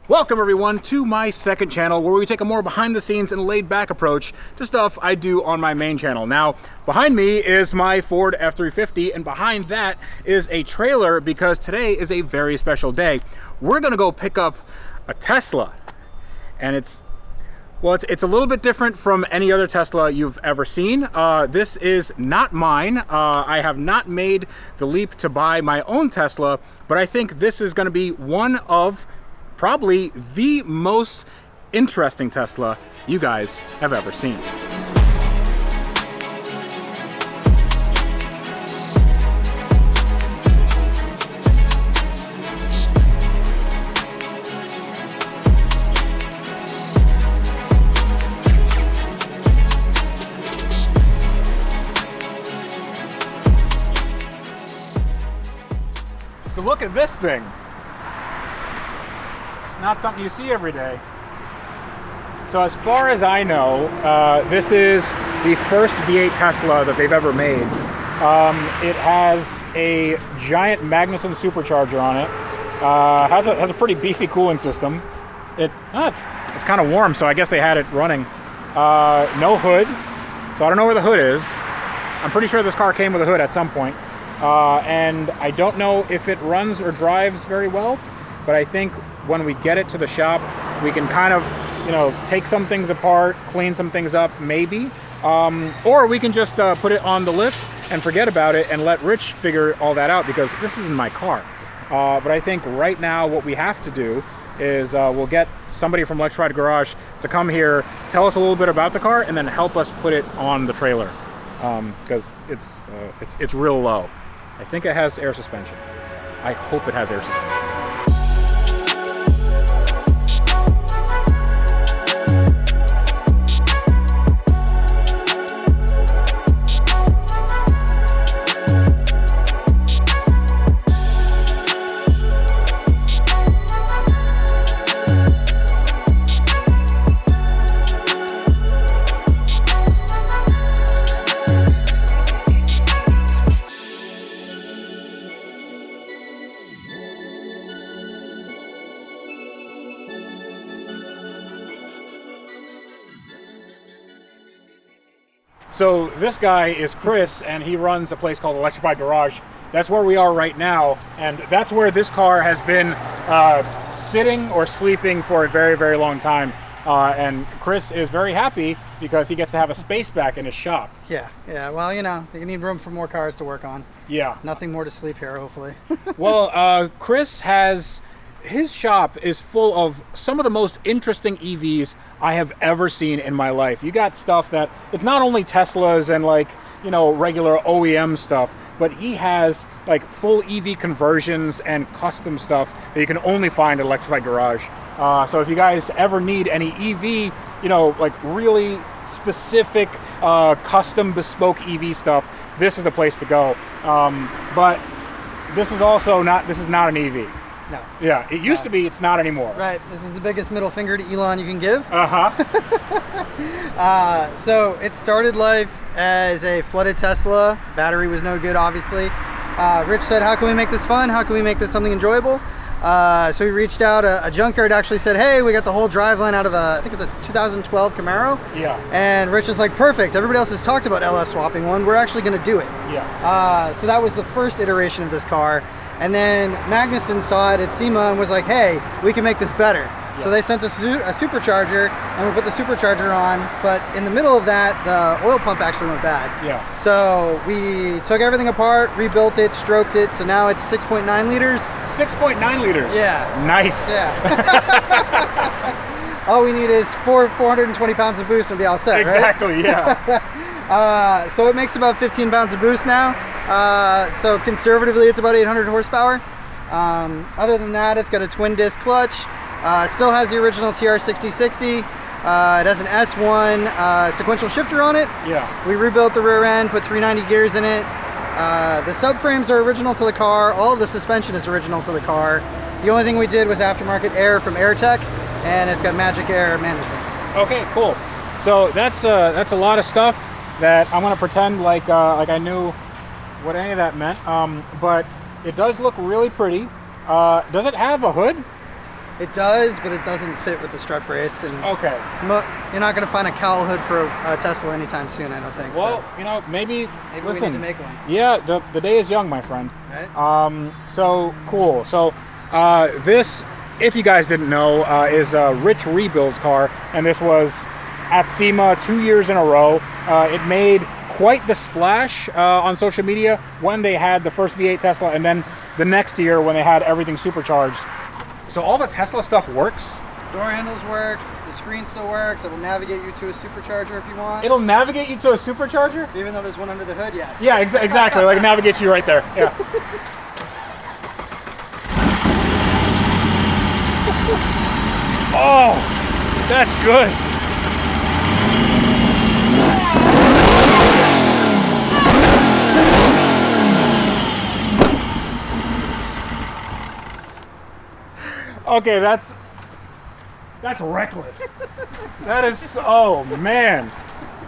Welcome everyone to my second channel where we take a more behind the scenes and laid back approach to stuff I do on my main channel. Now, behind me is my Ford F-350 and behind that is a trailer because today is a very special day. We're gonna go pick up a Tesla and it's a little bit different from any other Tesla you've ever seen. This is not mine. I have not made the leap to buy my own Tesla, but I think this is gonna be one of probably the most interesting Tesla you guys have ever seen. So look at this thing. Not something you see every day. So as far as I know, this is the first V8 Tesla that they've ever made. It has a giant Magnuson supercharger on it. Has a pretty beefy cooling system. It's kind of warm, so I guess they had it running. No hood, so I don't know where the hood is. I'm pretty sure this car came with a hood at some point. And I don't know if it runs or drives very well, but I think when we get it to the shop, we can kind of, take some things apart, clean some things up, maybe. Or we can just put it on the lift and forget about it and let Rich figure all that out because this isn't my car. But I think right now what we have to do is we'll get somebody from Electrified Garage to come here, tell us a little bit about the car, and then help us put it on the trailer because it's real low. I think it has air suspension. I hope it has air suspension. So this guy is Chris, and he runs a place called Electrified Garage. That's where we are right now, and that's where this car has been sitting or sleeping for a very, very long time. And Chris is very happy because he gets to have a space back in his shop. Yeah. Well, they need room for more cars to work on. Yeah. Nothing more to sleep here, hopefully. Well, Chris his shop is full of some of the most interesting EVs I have ever seen in my life. You got stuff that, it's not only Teslas and regular OEM stuff, but he has full EV conversions and custom stuff that you can only find at Electrified Garage. So if you guys ever need any EV, really specific, custom bespoke EV stuff, this is the place to go. But this is not an EV. No. Yeah, it used to be, it's not anymore. Right, this is the biggest middle finger to Elon you can give. So it started life as a flooded Tesla. Battery was no good, obviously. Rich said, how can we make this fun? How can we make this something enjoyable? So he reached out, a junkyard actually said, hey, we got the whole driveline out of I think it's a 2012 Camaro. Yeah. And Rich is like, perfect. Everybody else has talked about LS swapping one. We're actually going to do it. Yeah. So that was the first iteration of this car. And then Magnuson saw it at SEMA and was like, hey, we can make this better. Yeah. So they sent us a supercharger, and we put the supercharger on, but in the middle of that, the oil pump actually went bad. Yeah. So we took everything apart, rebuilt it, stroked it, so now it's 6.9 liters. 6.9 liters? Yeah. Nice. Yeah. All we need is 420 pounds of boost and be all set, exactly, right? Yeah. So it makes about 15 pounds of boost now. So conservatively, it's about 800 horsepower. Other than that, it's got a twin disc clutch. Still has the original TR6060. It has an S1 sequential shifter on it. Yeah. We rebuilt the rear end, put 390 gears in it. The subframes are original to the car. All of the suspension is original to the car. The only thing we did was aftermarket air from AirTech, and it's got Magic Air management. Okay, cool. So that's a lot of stuff that I'm gonna pretend like I knew what any of that meant. But it does look really pretty. Does it have a hood? It does, but it doesn't fit with the strut brace. And Okay. you're not going to find a cowl hood for a Tesla anytime soon, I don't think. Well, so. you know, maybe Maybe listen, we need to make one. Yeah, the day is young, my friend. Right? So cool. So this, if you guys didn't know, is Rich Rebuild's car, and this was at SEMA 2 years in a row. It made quite the splash on social media when they had the first V8 Tesla, and then the next year when they had everything supercharged. So all the Tesla stuff works. Door handles work. The screen still works. It'll navigate you to a supercharger if you want. It'll navigate you to a supercharger? Even though there's one under the hood, yes. Yeah, exactly. Like it navigates you right there. Yeah. Oh, that's good. Okay, that's reckless. That is, oh man.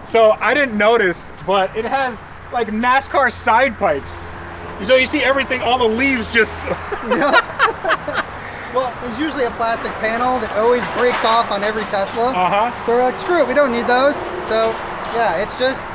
So I didn't notice, but it has like NASCAR side pipes. So you see everything, all the leaves just. Well, there's usually a plastic panel that always breaks off on every Tesla. Uh-huh. So we're like, screw it, we don't need those. So yeah, it's just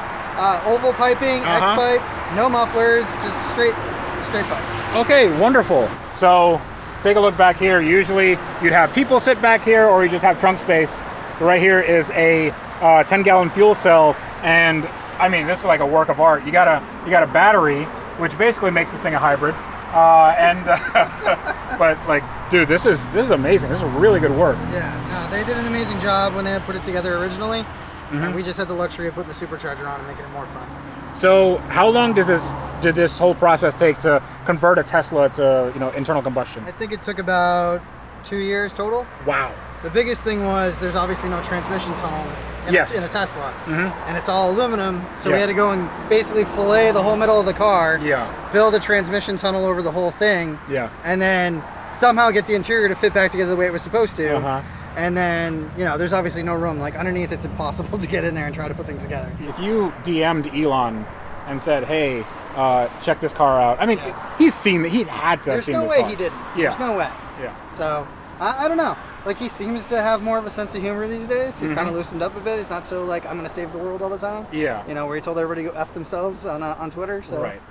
oval piping, X-pipe, no mufflers, just straight pipes. Okay, wonderful. So take a look back here. Usually you'd have people sit back here or you just have trunk space. Right here is a 10-gallon fuel cell, and I mean, this is like a work of art. You got a battery, which basically makes this thing a hybrid. But like, dude, this is amazing. This is really good work. Yeah, no, they did an amazing job when they had put it together originally. And we just had the luxury of putting the supercharger on and making it more fun. So how long did this whole process take to convert a Tesla to, you know, internal combustion? I think it took about 2 years total. Wow. The biggest thing was there's obviously no transmission tunnel in a Tesla. And it's all aluminum, so we had to go and basically fillet the whole middle of the car, build a transmission tunnel over the whole thing, and then somehow get the interior to fit back together the way it was supposed to. And then, you know, there's obviously no room. Like underneath, it's impossible to get in there and try to put things together. If you DM'd Elon and said, hey, check this car out, I mean, he's seen that. He had to have seen this car. There's no way he didn't. There's no way. Yeah. So, I don't know. Like, he seems to have more of a sense of humor these days. He's kind of loosened up a bit. He's not so, like, I'm going to save the world all the time. Yeah. You know, where he told everybody to go F themselves on Twitter. So, right.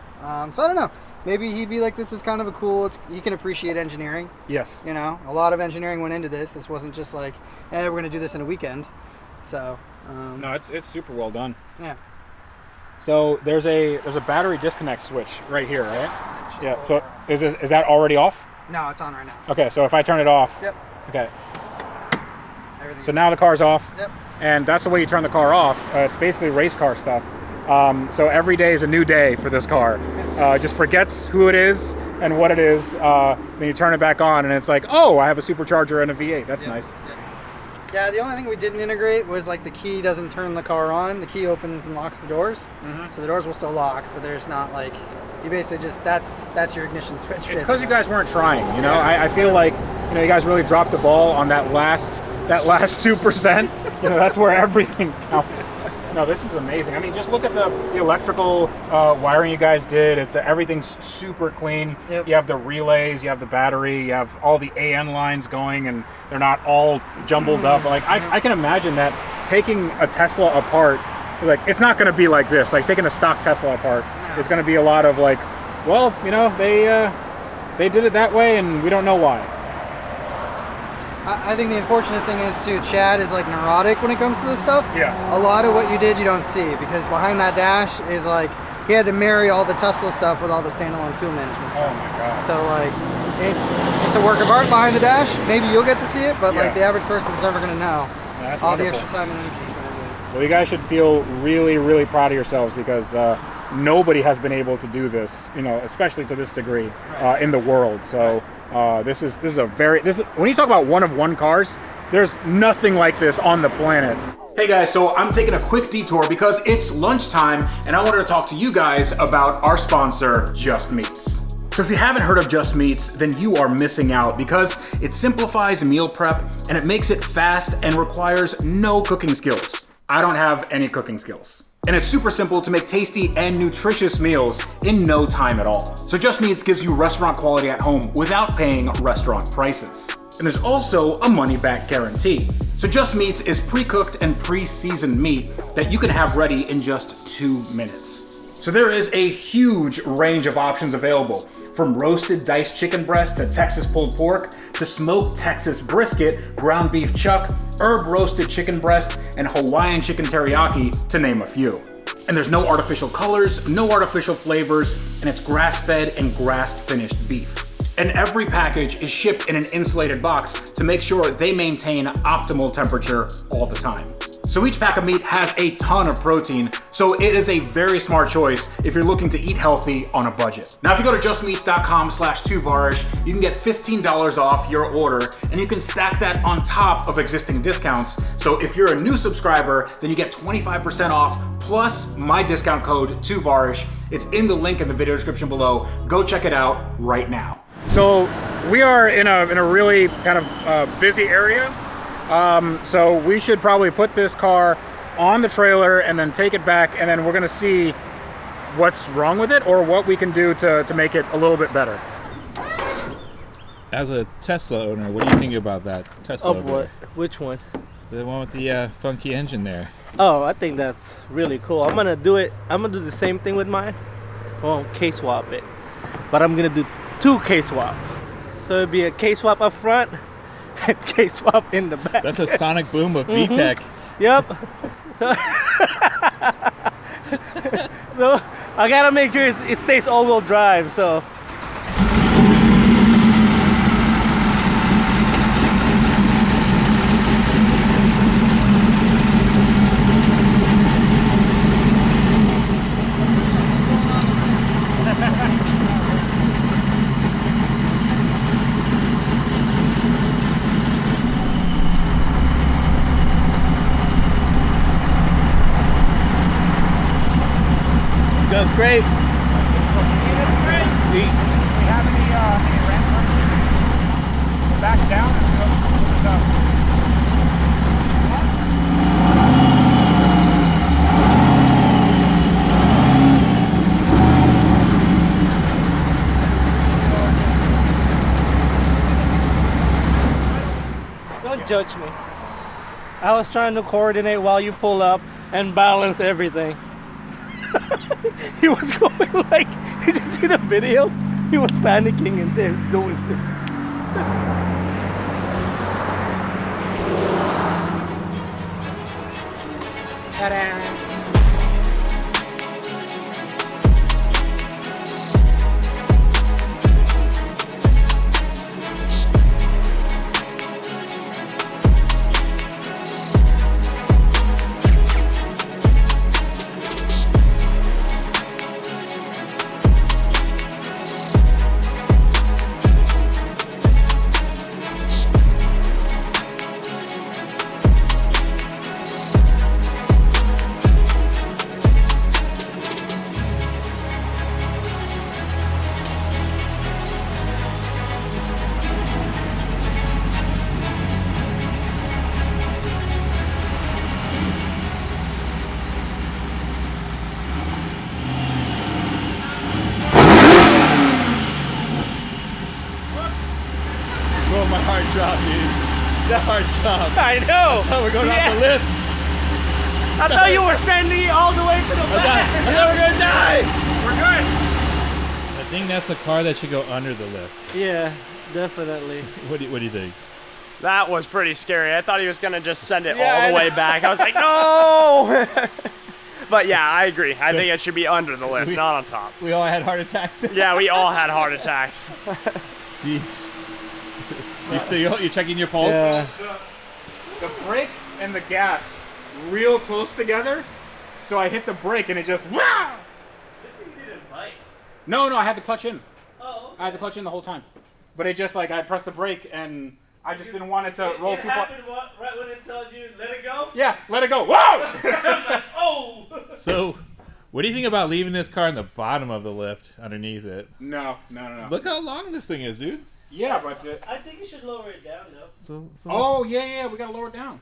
So I don't know. Maybe he'd be like, this is kind of a cool, he can appreciate engineering. Yes. You know, a lot of engineering went into this. This wasn't just like, hey, we're going to do this in a weekend. So. No, it's super well done. Yeah. So there's a battery disconnect switch right here, right? Yeah. So is that already off? No, it's on right now. Okay, so if I turn it off. Yep. Okay. So now the car's off. Yep. And that's the way you turn the car off. It's basically race car stuff. So every day is a new day for this car. Just forgets who it is and what it is. Then you turn it back on and it's like, oh, I have a supercharger and a V8. That's nice. Yeah, the only thing we didn't integrate was like the key doesn't turn the car on. The key opens and locks the doors. So the doors will still lock, but there's not like, you basically just, that's your ignition switch. It's because you guys weren't trying, you know? I feel like, you know, you guys really dropped the ball on that last 2%. You know, that's where everything counts. No, this is amazing. I mean, just look at the electrical wiring you guys did. Everything's super clean. Yep. You have the relays, you have the battery, you have all the AN lines going, and they're not all jumbled up. Like I can imagine that taking a Tesla apart, like it's not going to be like this. Like taking a stock Tesla apart, there's going to be a lot of like, well, you know, they did it that way, and we don't know why. I think the unfortunate thing is too, Chad is like neurotic when it comes to this stuff. Yeah. A lot of what you did you don't see, because behind that dash is like, he had to marry all the Tesla stuff with all the standalone fuel management stuff. Oh my God. So like, it's a work of art behind the dash. Maybe you'll get to see it, but like the average person's never gonna know all the extra time and energy it's gonna do. Well, you guys should feel really, really proud of yourselves, because nobody has been able to do this, you know, especially to this degree in the world. So this is when you talk about one-of-one cars, there's nothing like this on the planet. Hey guys, so I'm taking a quick detour because it's lunchtime and I wanted to talk to you guys about our sponsor, Just Meats. So if you haven't heard of Just Meats, then you are missing out, because it simplifies meal prep and it makes it fast and requires no cooking skills. I don't have any cooking skills. And it's super simple to make tasty and nutritious meals in no time at all. So Just Meats gives you restaurant quality at home without paying restaurant prices. And there's also a money-back guarantee. So Just Meats is pre-cooked and pre-seasoned meat that you can have ready in just 2 minutes. So there is a huge range of options available, from roasted diced chicken breast to Texas pulled pork, to smoked Texas brisket, ground beef chuck, herb roasted chicken breast, and Hawaiian chicken teriyaki, to name a few. And there's no artificial colors, no artificial flavors, and it's grass-fed and grass-finished beef. And every package is shipped in an insulated box to make sure they maintain optimal temperature all the time. So each pack of meat has a ton of protein, so it is a very smart choice if you're looking to eat healthy on a budget. Now, if you go to justmeats.com/2varish, you can get $15 off your order, and you can stack that on top of existing discounts. So if you're a new subscriber, then you get 25% off plus my discount code 2varish. It's in the link in the video description below. Go check it out right now. So we are in a really kind of busy area. So we should probably put this car on the trailer and then take it back, and then we're gonna see what's wrong with it or what we can do to make it a little bit better. As a Tesla owner, what do you think about that Tesla? Oh, what? Which one? The one with the funky engine there. Oh, I think that's really cool. I'm gonna do it. I'm gonna do the same thing with mine. I won't K-swap it, but I'm gonna do 2 K-swap. So it'd be a K-swap up front and K-swap in the back. That's a sonic boom of VTEC. Yep. So I gotta make sure it stays all-wheel drive. So. Goes great. Do we have any ramp pressure? Back down and go up. Don't judge me. I was trying to coordinate while you pull up and balance everything. He was going like, you just see the video? He was panicking and they're doing this. Ta-da! My heart dropped, dude. That heart dropped. I know. Oh, we're going off the lift. I thought you were sending it all the way to the back. I thought we were gonna die. We're good! I think that's a car that should go under the lift. Yeah, definitely. What do you think? That was pretty scary. I thought he was gonna just send it all the way back. I was like, no! But yeah, I agree. I think it should be under the lift, not on top. We all had heart attacks. Yeah, we all had heart attacks. Jeez. You checking your pulse? Yeah. The brake and the gas real close together, so I hit the brake and it just wow. You didn't fight. No, I had the clutch in. Oh. I had the clutch in the whole time, but it just like I pressed the brake and I just didn't want it to roll too far. Right when it tells you let it go. Yeah, let it go. Whoa! Oh. So, what do you think about leaving this car in the bottom of the lift underneath it? No. Look how long this thing is, dude. Yeah, but I think you should lower it down though. oh yeah, we gotta lower it down.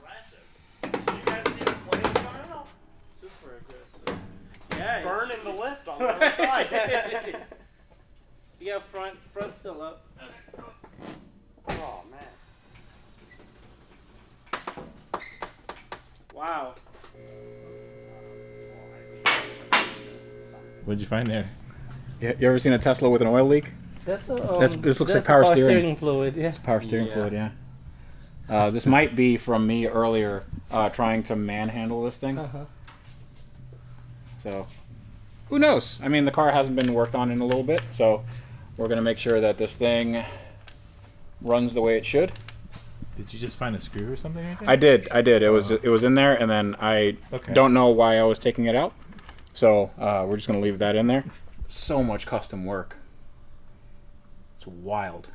You guys see the flames coming off? Super aggressive. Yeah. Burning the lift on the other side. You got front still up. Oh man. Wow. What'd you find there? You ever seen a Tesla with an oil leak? This looks like power steering. fluid. Yeah. It's power steering fluid, yeah. This might be from me earlier trying to manhandle this thing. So, who knows? I mean, the car hasn't been worked on in a little bit, so we're going to make sure that this thing runs the way it should. Did you just find a screw or something right there? I did. It was in there, and then I don't know why I was taking it out. So we're just going to leave that in there. So much custom work. It's wild.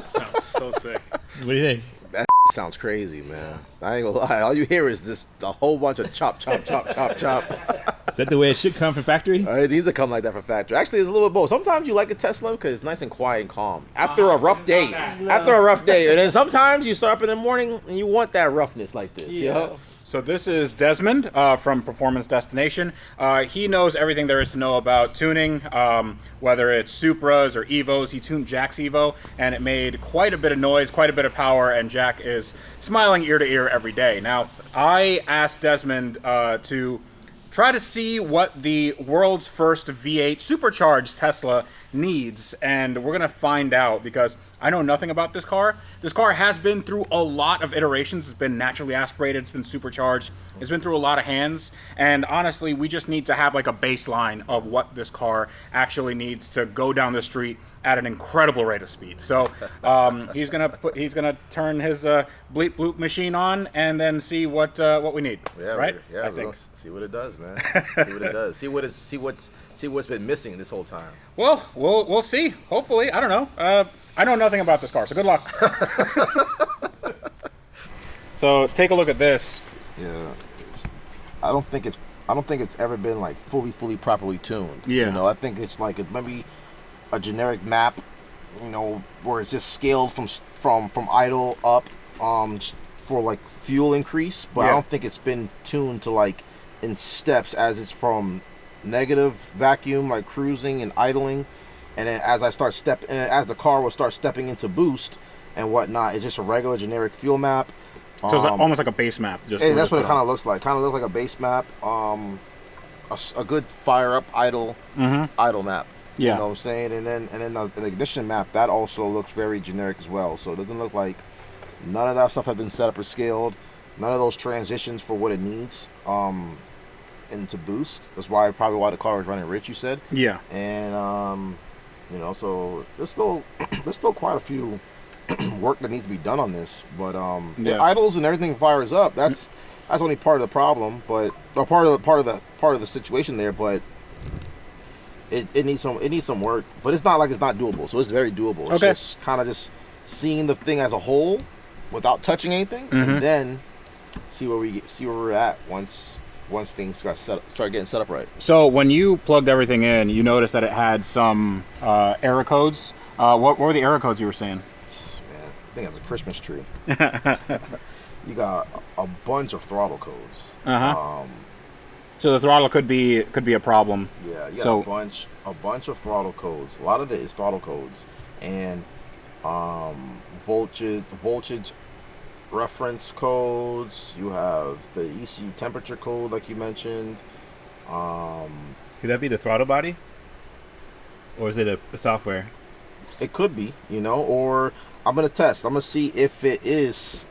Sounds so sick. What do you think? That sounds crazy, man. I ain't gonna lie. All you hear is just a whole bunch of chop, chop, chop, chop, chop. Is that the way it should come from factory? It needs to come like that for factory. Actually, it's a little bit both. Sometimes you like a Tesla because it's nice and quiet and calm. After a rough day. After a rough day. And then sometimes you start up in the morning and you want that roughness like this. You know? So this is Desmond from Performance Destination. He knows everything there is to know about tuning, whether it's Supras or Evos. He tuned Jack's Evo, and it made quite a bit of noise, quite a bit of power, and Jack is smiling ear to ear every day. Now, I asked Desmond to try to see what the world's first V8 supercharged Tesla needs, and we're gonna find out because I know nothing about this car. This car has been through a lot of iterations. It's been naturally aspirated, it's been supercharged, it's been through a lot of hands, and honestly, we just need to have like a baseline of what this car actually needs to go down the street at an incredible rate of speed. So he's gonna turn his bleep bloop machine on and then see what we need. Yeah, right? Yeah, I think. see what it does, man. See what it does. See what's been missing this whole time. Well, we'll see. Hopefully, I don't know. I know nothing about this car, so good luck. So take a look at this. Yeah, I don't think it's ever been like fully properly tuned. Yeah. You know, I think it's like it maybe a generic map, you know, where it's just scaled from idle up for like fuel increase, but I don't think it's been tuned to like in steps as it's from negative vacuum, like cruising and idling, and then as as the car will start stepping into boost and whatnot, it's just a regular generic fuel map. So it's almost like a base map. That's what it kind of looks like. Kind of looks like a base map. A good fire up idle map. Yeah. You know what I'm saying? And then the ignition map, that also looks very generic as well. So it doesn't look like none of that stuff has been set up or scaled. None of those transitions for what it needs into boost. That's why the car is running rich, you said. Yeah. And you know, so there's still quite a few work that needs to be done on this. But the idles and everything fires up. That's only part of the problem, but or part of the situation there. But it needs some work. But it's not like it's not doable. So it's very doable. It's just kind of just seeing the thing as a whole without touching anything, and then see where we're at once things start getting set up right. So when you plugged everything in, you noticed that it had some error codes. What were the error codes you were saying? Man, I think that's a Christmas tree. You got a bunch of throttle codes. So the throttle could be a problem. Yeah, you got a bunch of throttle codes. A lot of it is throttle codes and voltage reference codes. You have the ECU temperature code, like you mentioned. Could that be the throttle body, or is it a software? It could be, you know. Or I'm gonna test. I'm gonna see if it has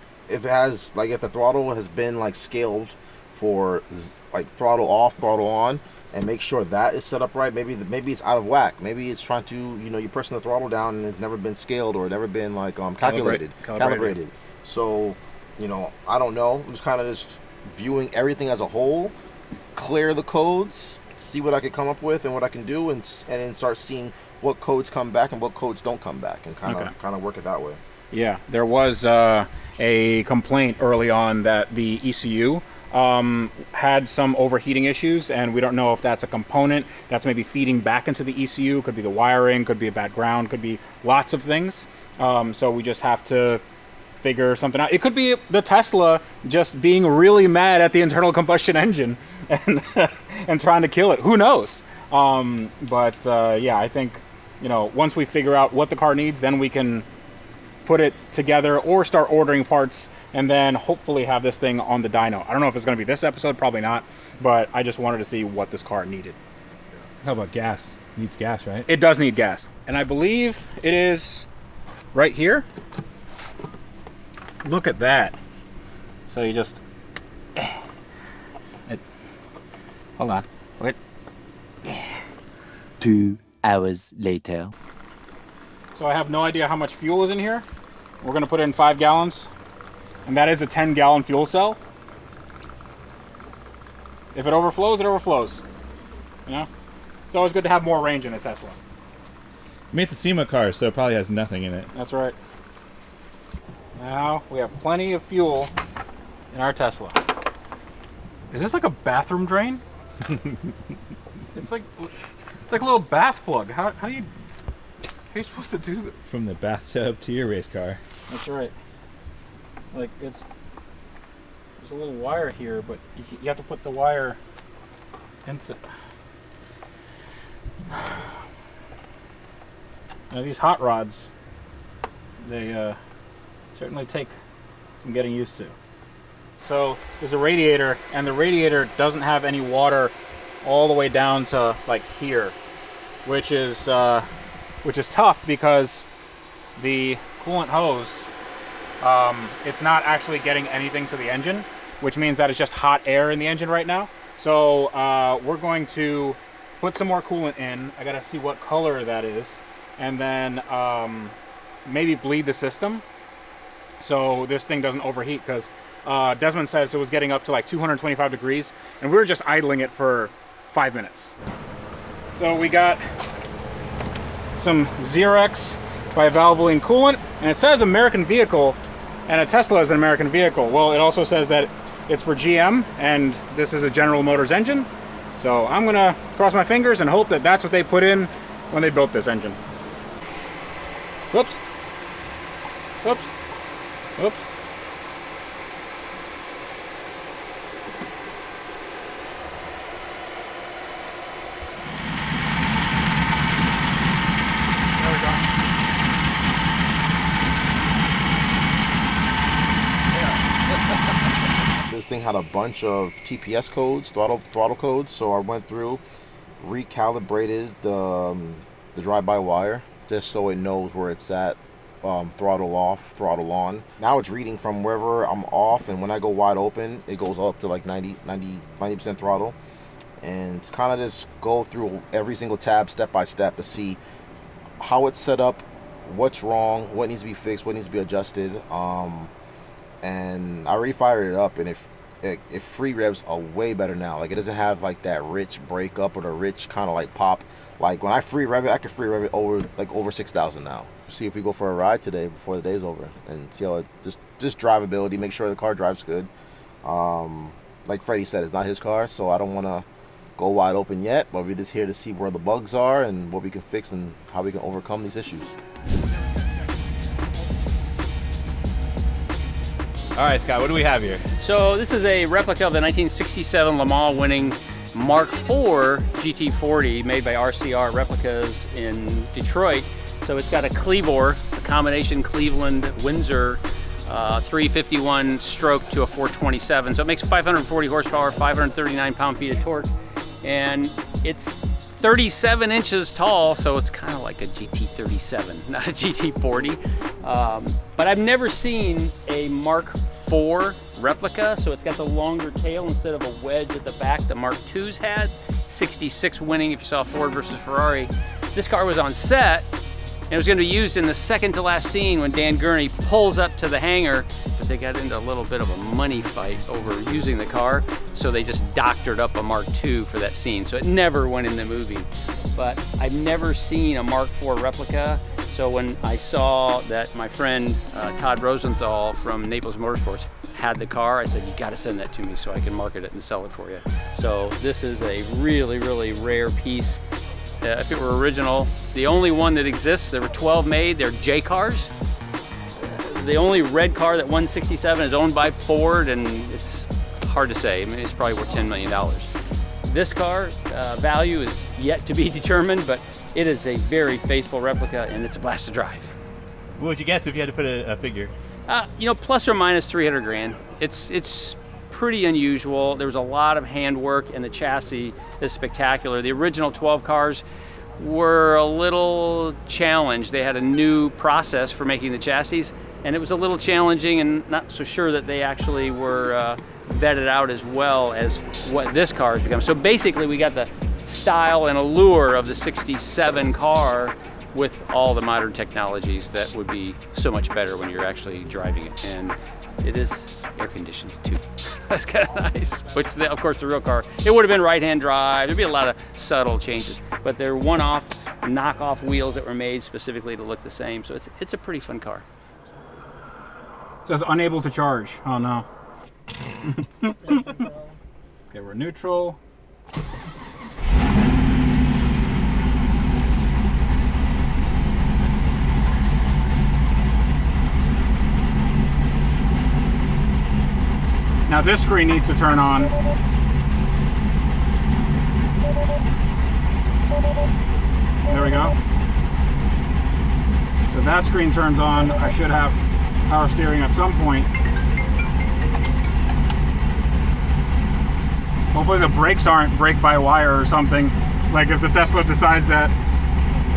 like if the throttle has been like scaled for like throttle off, throttle on, and make sure that is set up right. Maybe it's out of whack. Maybe it's trying to, you know, you're pressing the throttle down and it's never been scaled or never been like calibrated. So, you know, I don't know. I'm just kind of viewing everything as a whole, clear the codes, see what I can come up with and what I can do, and then start seeing what codes come back and what codes don't come back, and kind of work it that way. Yeah, there was a complaint early on that the ECU had some overheating issues, and we don't know if that's a component that's maybe feeding back into the ECU. Could be the wiring, could be a bad ground, could be lots of things. So we just have to figure something out. It could be the Tesla just being really mad at the internal combustion engine and and trying to kill it. Who knows? Yeah, I think, once we figure out what the car needs, then we can put it together or start ordering parts and then hopefully have this thing on the dyno. I don't know if it's going to be this episode, probably not, but I just wanted to see what this car needed. How about gas? Needs gas, right? It does need gas. And I believe it is right here. Look at that. So you just... hold on. Wait. 2 hours later. So I have no idea how much fuel is in here. We're going to put in 5 gallons. And that is a 10-gallon fuel cell. If it overflows, it overflows. It's always good to have more range in a Tesla. I mean, it's a SEMA car, so it probably has nothing in it. That's right. Now we have plenty of fuel in our Tesla. Is this like a bathroom drain? It's like a little bath plug. How are you supposed to do this? From the bathtub to your race car. That's right. Like there's a little wire here, but you have to put the wire into. Now these hot rods, they certainly take some getting used to. So there's a radiator, and the radiator doesn't have any water all the way down to like here, which is tough because the coolant hose, it's not actually getting anything to the engine, which means that it's just hot air in the engine right now. So we're going to put some more coolant in. I gotta see what color that is, and then maybe bleed the system so this thing doesn't overheat, because Desmond says it was getting up to like 225 degrees, and we were just idling it for 5 minutes. So we got some Xerox by Valvoline coolant, and it says American vehicle, and a Tesla is an American vehicle. Well, it also says that it's for GM, and this is a General Motors engine. So I'm gonna cross my fingers and hope that that's what they put in when they built this engine. Whoops. Whoops. Whoops. There we go. This thing had a bunch of TPS codes, throttle codes, so I went through, recalibrated the drive-by-wire just so it knows where it's at, throttle off, throttle on. Now it's reading from wherever I'm off, and when I go wide open, it goes up to like 90% throttle. And it's kind of just go through every single tab step by step to see how it's set up, what's wrong, what needs to be fixed, what needs to be adjusted. And I already fired it up, and it free revs are way better now. Like, it doesn't have like that rich breakup or the rich kind of like pop. Like when I free rev it, I can free rev it over 6,000 now. See if we go for a ride today before the day's over, and see how it just drivability. Make sure the car drives good. Like Freddie said, it's not his car, so I don't want to go wide open yet. But we're just here to see where the bugs are and what we can fix and how we can overcome these issues. All right, Scott, what do we have here? So this is a replica of the 1967 Le Mans winning Mark IV GT40 made by RCR Replicas in Detroit. So it's got a Cleavor, a combination Cleveland-Windsor 351 stroke to a 427. So it makes 540 horsepower, 539 pound-feet of torque, and it's 37 inches tall, so it's kind of like a GT37, not a GT40. But I've never seen a Mark IV replica, so it's got the longer tail instead of a wedge at the back that Mark II's had. 66 winning if you saw Ford versus Ferrari. This car was on set, and it was going to be used in the second to last scene when Dan Gurney pulls up to the hangar, but they got into a little bit of a money fight over using the car, so they just doctored up a Mark II for that scene, so it never went in the movie. But I've never seen a Mark IV replica, so when I saw that my friend Todd Rosenthal from Naples Motorsports had the car. I said, you got to send that to me so I can market it and sell it for you. So this is a really, really rare piece. If it were original, the only one that exists, there were 12 made, they're J cars. The only red car that won 67 is owned by Ford, and it's hard to say. I mean, it's probably worth $10 million. This car, value is yet to be determined, but it is a very faithful replica, and it's a blast to drive. What would you guess if you had to put a figure? You know, plus or minus 300 grand. It's pretty unusual. There was a lot of handwork, and the chassis is spectacular. The original 12 cars were a little challenged. They had a new process for making the chassis, and it was a little challenging, and not so sure that they actually were vetted out as well as what this car has become. So basically, we got the style and allure of the 67 car with all the modern technologies that would be so much better when you're actually driving it. And it is air conditioned too. That's kind of nice. Which, of course, the real car, it would have been right-hand drive. There'd be a lot of subtle changes, but they're one-off, knock-off wheels that were made specifically to look the same. So it's a pretty fun car. It says unable to charge. Oh no. Okay, we're neutral. Now this screen needs to turn on. There we go. So that screen turns on. I should have power steering at some point. Hopefully the brakes aren't brake by wire or something. Like if the Tesla decides that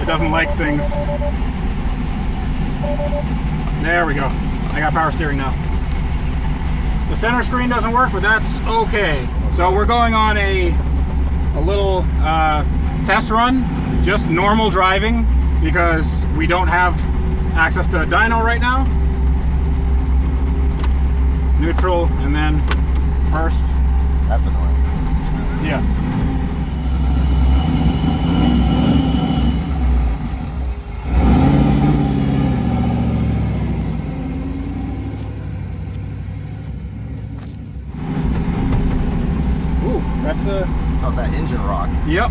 it doesn't like things. There we go. I got power steering now. The center screen doesn't work, but that's okay. So we're going on a little test run, just normal driving, because we don't have access to a dyno right now. Neutral, and then first. That's annoying. Yeah. Ooh, that's a... Oh, that engine rock. Yep.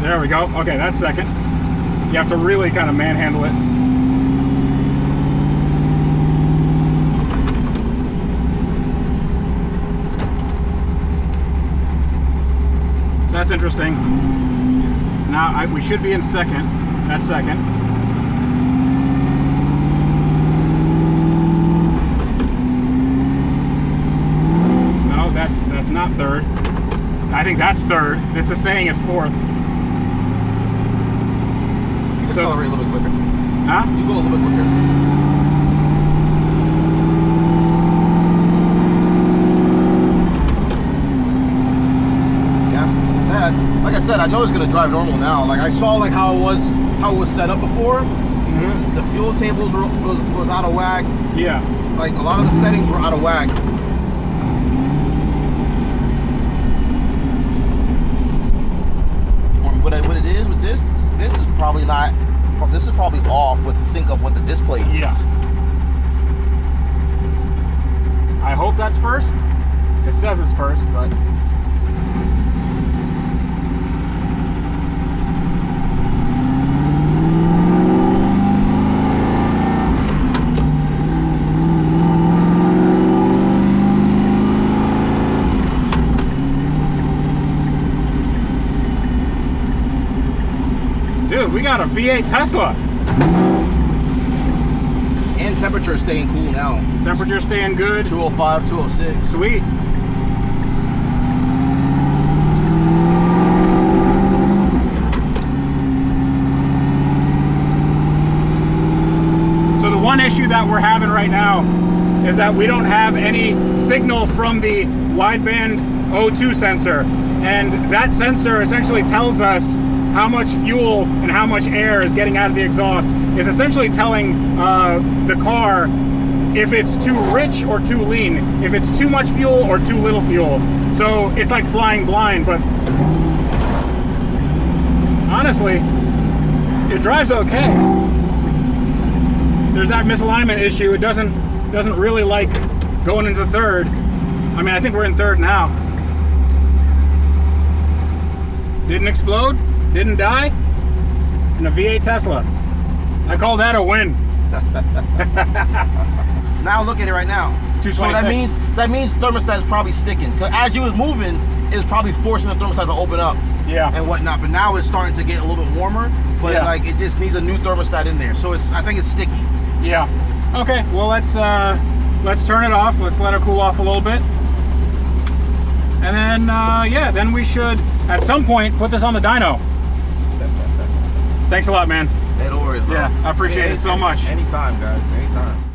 There we go. Okay, that's second. You have to really kind of manhandle it. So that's interesting. Now we should be in second. That's second. No, that's not third. I think that's third. This is saying it's fourth. Accelerate a little bit quicker. Huh? You go a little bit quicker. Yeah. That, like I said, I know it's gonna drive normal now. Like I saw like how it was set up before. Mm-hmm. The fuel tables was out of whack. Yeah. Like a lot of the settings were out of whack. What it is with this is probably not. This is probably off with the sync up what the display is. Yeah. I hope that's first. It says it's first, but. Dude, we got a V8 Tesla. And temperature staying cool now. Temperature staying good. 205, 206. Sweet. So the one issue that we're having right now is that we don't have any signal from the wideband O2 sensor. And that sensor essentially tells us how much fuel and how much air is getting out of the exhaust. Is essentially telling the car if it's too rich or too lean, if it's too much fuel or too little fuel. So it's like flying blind, but honestly, it drives okay. There's that misalignment issue. It doesn't really like going into third. I mean, I think we're in third now. Didn't explode, didn't die, in a V8 Tesla. I call that a win. Now look at it right now. So 226. that means thermostat is probably sticking. Cause as you was moving, it was probably forcing the thermostat to open up. Yeah. And whatnot. But now it's starting to get a little bit warmer. But Yeah. like it just needs a new thermostat in there. So I think it's sticky. Yeah. Okay. Well, let's turn it off. Let's let it cool off a little bit, and then then we should at some point put this on the dyno. Thanks a lot, man. Hey, no worries, bro. Yeah, I appreciate it so much. Anytime, guys. Anytime.